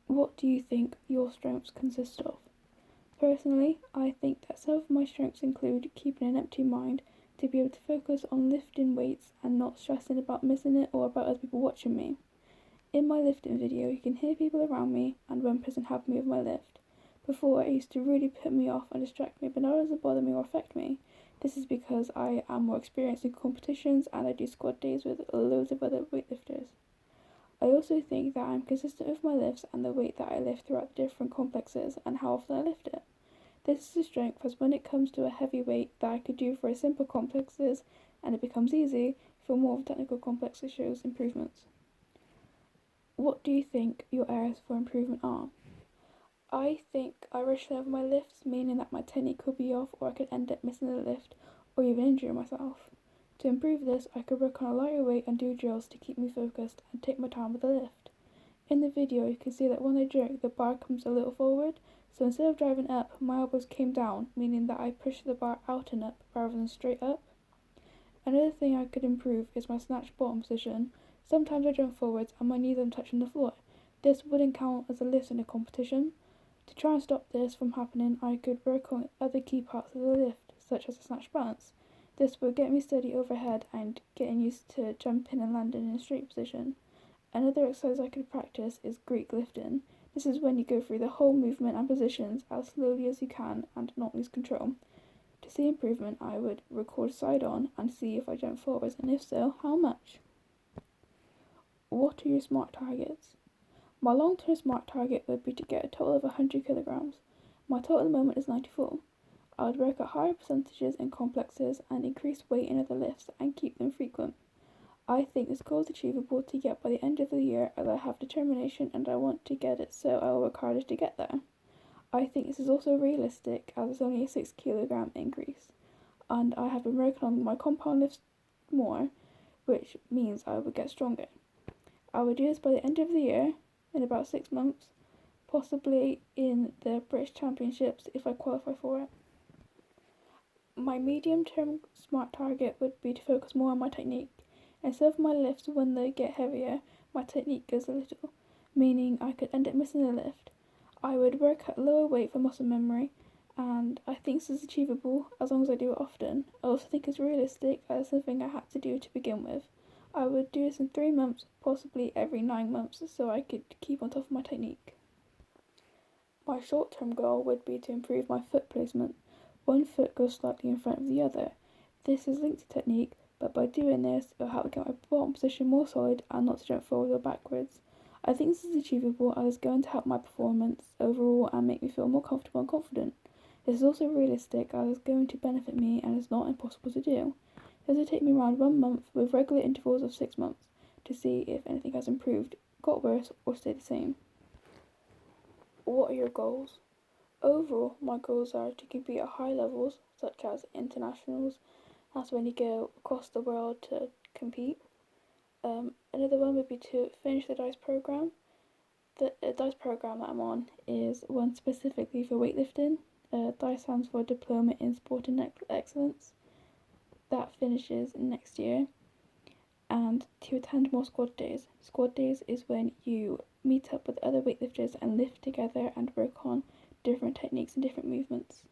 What do you think your strengths consist of? Personally, I think that some of my strengths include keeping an empty mind to be able to focus on lifting weights and not stressing about missing it or about other people watching me. In my lifting video, you can hear people around me and one person helping me with my lift. Before, it used to really put me off and distract me, but now it doesn't bother me or affect me. This is because I am more experienced in competitions and I do squad days with loads of other weightlifters. I also think that I'm consistent with my lifts and the weight that I lift throughout the different complexes and how often I lift it. This is a strength as when it comes to a heavy weight that I could do for a simple complexes and it becomes easy, for more of technical complexes shows improvements. What do you think your areas for improvement are? I think I rush over my lifts, meaning that my technique could be off or I could end up missing the lift or even injuring myself. To improve this, I could work on a lighter weight and do drills to keep me focused and take my time with the lift. In the video, you can see that when I jerk, the bar comes a little forward, so instead of driving up, my elbows came down, meaning that I pushed the bar out and up rather than straight up. Another thing I could improve is my snatch bottom position. Sometimes I jump forwards and my knees are touching the floor. This wouldn't count as a lift in a competition. To try and stop this from happening, I could work on other key parts of the lift, such as a snatch balance. This would get me steady overhead and getting used to jumping and landing in a straight position. Another exercise I could practice is Greek lifting. This is when you go through the whole movement and positions as slowly as you can and not lose control. To see improvement, I would record side on and see if I jump forwards, and if so, how much. What are your SMART targets? My long-term SMART target would be to get a total of 100 kilograms. My total at the moment is 94. I would work at higher percentages in complexes and increase weight in other lifts and keep them frequent. I think this goal is achievable to get by the end of the year as I have determination and I want to get it, so I will work harder to get there. I think this is also realistic as it's only a 6 kilogram increase, and I have been working on my compound lifts more, which means I would get stronger. I would do this by the end of the year, in about 6 months, possibly in the British Championships if I qualify for it. My medium term SMART target would be to focus more on my technique. Instead of my lifts when they get heavier, my technique goes a little, meaning I could end up missing a lift. I would work at lower weight for muscle memory, and I think this is achievable as long as I do it often. I also think it's realistic as something I had to do to begin with. I would do this in 3 months, possibly every 9 months, so I could keep on top of my technique. My short-term goal would be to improve my foot placement. One foot goes slightly in front of the other. This is linked to technique, but by doing this, it will help me get my bottom position more solid and not to jump forward or backwards. I think this is achievable as it's going to help my performance overall and make me feel more comfortable and confident. This is also realistic as it's going to benefit me and it's not impossible to do. This will take me around 1 month with regular intervals of 6 months to see if anything has improved, got worse or stayed the same. What are your goals? Overall, my goals are to compete at high levels such as internationals. That's when you go across the world to compete. Another one would be to finish the DICE program. The DICE program that I'm on is one specifically for weightlifting. DICE stands for Diploma in Sporting Excellence. That finishes next year. And to attend more squad days. Squad days is when you meet up with other weightlifters and lift together and work on different techniques and different movements.